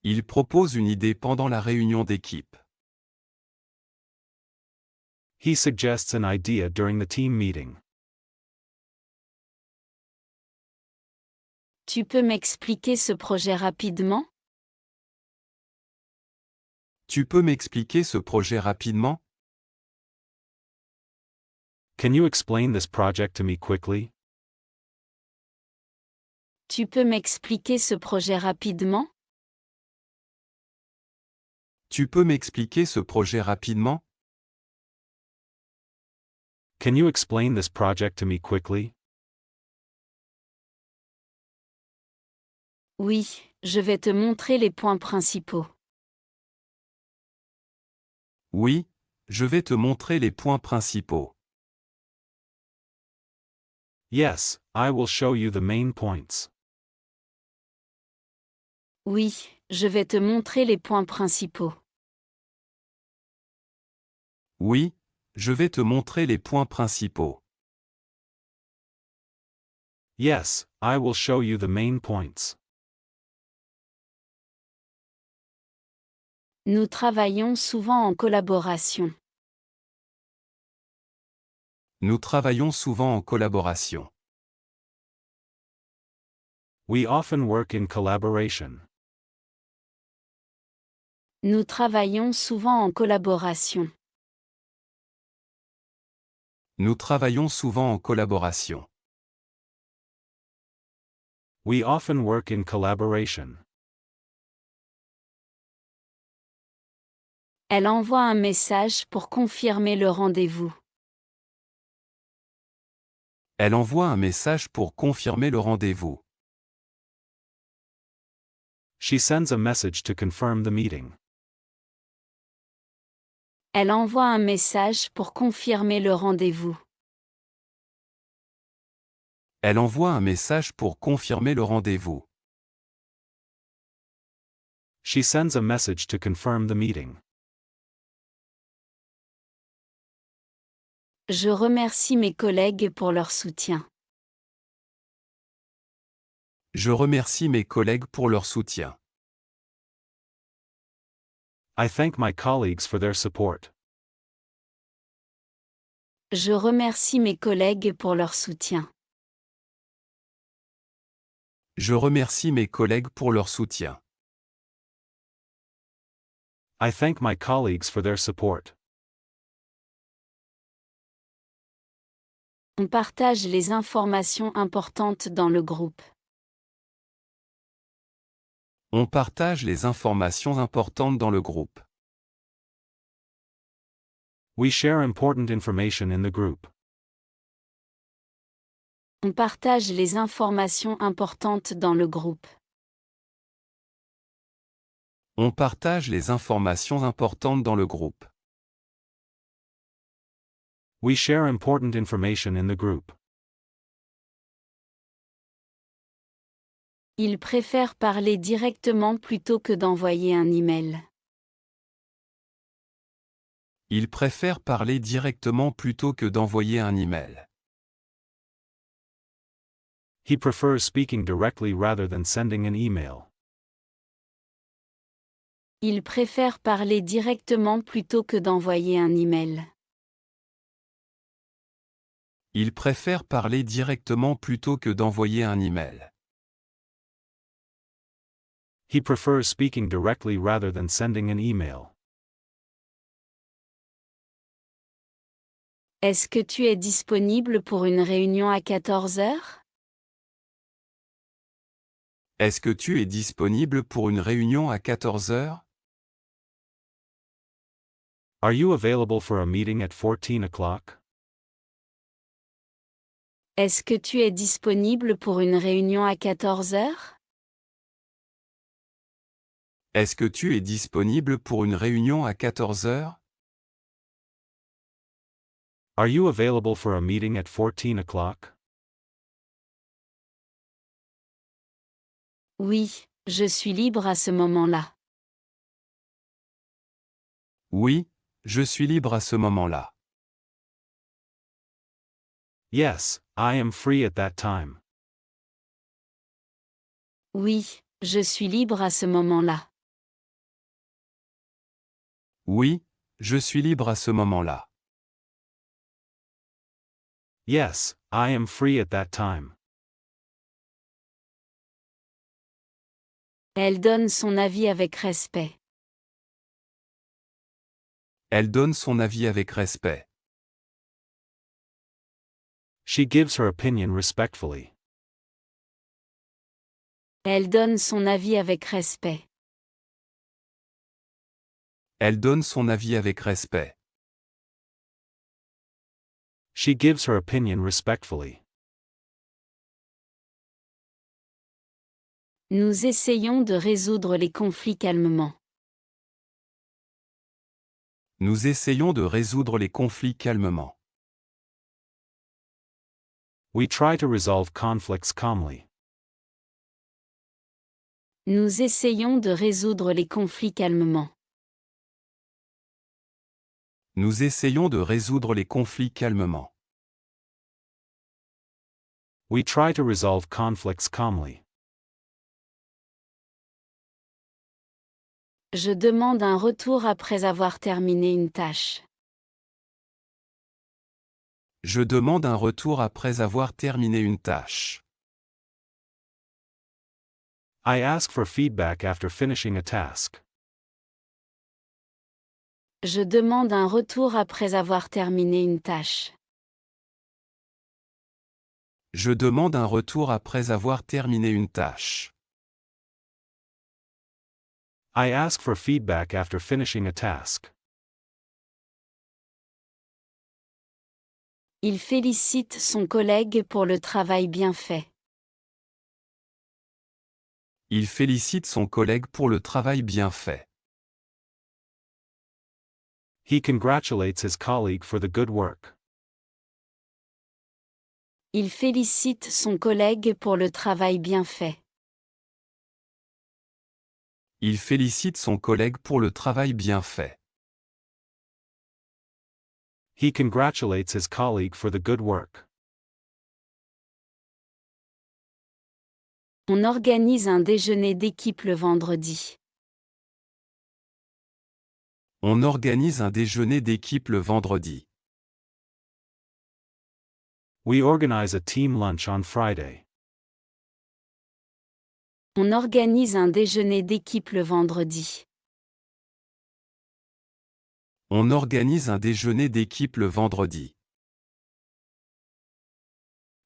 [SPEAKER 2] Il propose une idée pendant la réunion d'équipe.
[SPEAKER 3] He suggests an idea during the team meeting.
[SPEAKER 1] Tu peux m'expliquer ce projet rapidement?
[SPEAKER 2] Tu peux m'expliquer ce projet rapidement?
[SPEAKER 3] Can you explain this project to me quickly?
[SPEAKER 1] Tu peux m'expliquer ce projet rapidement?
[SPEAKER 2] Tu peux m'expliquer ce projet rapidement?
[SPEAKER 3] Can you explain this project to me quickly?
[SPEAKER 1] Oui, je vais te montrer les points principaux.
[SPEAKER 2] Oui, je vais te montrer les points principaux.
[SPEAKER 3] Yes, I will show you the main points.
[SPEAKER 1] Oui, je vais te montrer les points principaux.
[SPEAKER 2] Oui, je vais te montrer les points principaux.
[SPEAKER 3] Yes, I will show you the main points.
[SPEAKER 1] Nous travaillons souvent en collaboration.
[SPEAKER 2] Nous travaillons souvent en collaboration.
[SPEAKER 3] We often work in collaboration.
[SPEAKER 1] Nous travaillons souvent en collaboration.
[SPEAKER 2] Nous travaillons souvent en collaboration.
[SPEAKER 3] We often work in collaboration.
[SPEAKER 1] Elle envoie un message pour confirmer le rendez-vous.
[SPEAKER 2] Elle envoie un message pour confirmer le rendez-vous.
[SPEAKER 3] She sends a message to confirm the meeting.
[SPEAKER 1] Elle envoie un message pour confirmer le rendez-vous.
[SPEAKER 2] Elle envoie un message pour confirmer le rendez-vous.
[SPEAKER 3] She sends a message to confirm the meeting.
[SPEAKER 1] Je remercie mes collègues pour leur soutien.
[SPEAKER 2] Je remercie mes collègues pour leur soutien.
[SPEAKER 3] I thank my colleagues for their support.
[SPEAKER 1] Je remercie mes collègues pour leur soutien.
[SPEAKER 2] Je remercie mes collègues pour leur soutien.
[SPEAKER 3] I thank my colleagues for their support.
[SPEAKER 1] On partage les informations importantes dans le groupe.
[SPEAKER 2] On partage les informations importantes dans le groupe.
[SPEAKER 3] We share important information in the group.
[SPEAKER 1] On partage les informations importantes dans le groupe.
[SPEAKER 2] On partage les informations importantes dans le groupe.
[SPEAKER 3] We share important information in the group.
[SPEAKER 1] Ils préfèrent parler directement plutôt que d'envoyer un email.
[SPEAKER 2] Ils préfèrent parler directement plutôt que d'envoyer un email.
[SPEAKER 3] He prefers speaking directly rather than sending an email.
[SPEAKER 1] Ils préfèrent parler directement plutôt que d'envoyer un email.
[SPEAKER 2] Ils préfèrent parler directement plutôt que d'envoyer un email.
[SPEAKER 3] He prefers speaking directly rather than sending an email.
[SPEAKER 1] Est-ce que tu es disponible pour une réunion à 14 heures?
[SPEAKER 2] Est-ce que tu es disponible pour une réunion à 14 heures?
[SPEAKER 3] Are you available for a meeting at 14 o'clock?
[SPEAKER 1] Est-ce que tu es disponible pour une réunion à 14 heures?
[SPEAKER 2] Est-ce que tu es disponible pour une réunion à 14 heures?
[SPEAKER 3] Are you available for a meeting at 14 o'clock?
[SPEAKER 1] Oui, je suis libre à ce moment-là.
[SPEAKER 2] Oui, je suis libre à ce moment-là.
[SPEAKER 3] Yes, I am free at that time.
[SPEAKER 1] Oui, je suis libre à ce moment-là.
[SPEAKER 2] Oui, je suis libre à ce moment-là.
[SPEAKER 3] Yes, I am free at that time.
[SPEAKER 1] Elle donne son avis avec respect.
[SPEAKER 2] Elle donne son avis avec respect.
[SPEAKER 3] She gives her opinion respectfully.
[SPEAKER 1] Elle donne son avis avec respect.
[SPEAKER 2] Elle donne son avis avec respect.
[SPEAKER 3] She gives her opinion respectfully.
[SPEAKER 1] Nous essayons de résoudre les conflits calmement.
[SPEAKER 2] Nous essayons de résoudre les conflits calmement.
[SPEAKER 3] We try to resolve conflicts calmly.
[SPEAKER 1] Nous essayons de résoudre les conflits calmement.
[SPEAKER 2] Nous essayons de résoudre les conflits calmement.
[SPEAKER 3] We try to resolve conflicts calmly.
[SPEAKER 1] Je demande un retour après avoir terminé une tâche.
[SPEAKER 2] Je demande un retour après avoir terminé une tâche.
[SPEAKER 3] I ask for feedback after finishing a task.
[SPEAKER 1] Je demande un retour après avoir terminé une tâche.
[SPEAKER 2] Je demande un retour après avoir terminé une tâche.
[SPEAKER 3] I ask for feedback after finishing a task.
[SPEAKER 1] Il félicite son collègue pour le travail bien fait.
[SPEAKER 2] Il félicite son collègue pour le travail bien fait.
[SPEAKER 3] He congratulates his colleague for the good work.
[SPEAKER 1] Il félicite son collègue pour le travail bien fait.
[SPEAKER 2] Il félicite son collègue pour le travail bien fait.
[SPEAKER 3] He congratulates his colleague for the good work.
[SPEAKER 1] On organise un déjeuner d'équipe le vendredi.
[SPEAKER 2] On organise un déjeuner d'équipe le vendredi.
[SPEAKER 3] We organize a team lunch on Friday.
[SPEAKER 1] On organise un déjeuner d'équipe le vendredi.
[SPEAKER 2] On organise un déjeuner d'équipe le vendredi.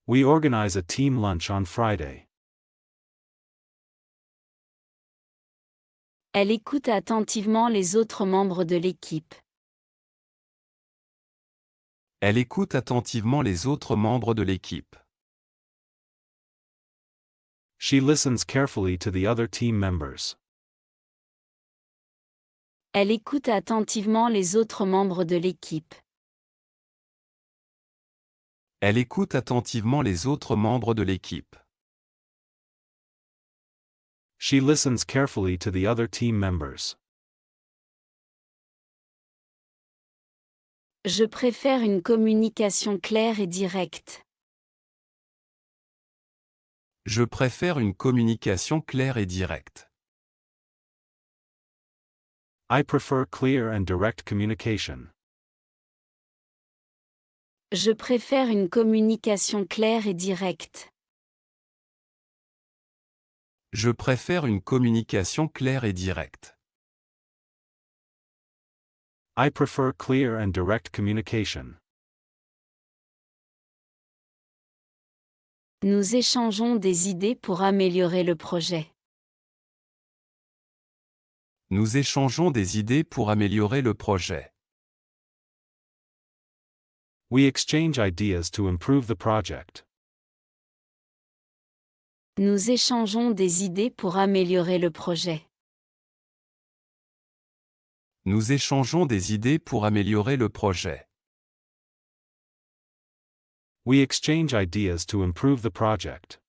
[SPEAKER 3] We organize a team lunch on Friday.
[SPEAKER 1] Elle écoute attentivement les autres membres de l'équipe.
[SPEAKER 2] Elle écoute attentivement les autres membres de l'équipe.
[SPEAKER 3] She listens carefully to the other team members.
[SPEAKER 1] Elle écoute attentivement les autres membres de l'équipe.
[SPEAKER 2] Elle écoute attentivement les autres membres de l'équipe.
[SPEAKER 3] She listens carefully to the other team members.
[SPEAKER 1] Je préfère une communication claire et directe.
[SPEAKER 2] Je préfère une communication claire et directe.
[SPEAKER 3] I prefer clear and direct communication.
[SPEAKER 1] Je préfère une communication claire et directe.
[SPEAKER 2] Je préfère une communication claire et directe.
[SPEAKER 3] I prefer clear and direct communication.
[SPEAKER 1] Nous échangeons des idées pour améliorer le projet.
[SPEAKER 2] Nous échangeons des idées pour améliorer le projet.
[SPEAKER 3] We exchange ideas to improve the project.
[SPEAKER 1] Nous échangeons des idées pour améliorer le projet.
[SPEAKER 2] Nous échangeons des idées pour améliorer le projet.
[SPEAKER 3] We exchange ideas to improve the project.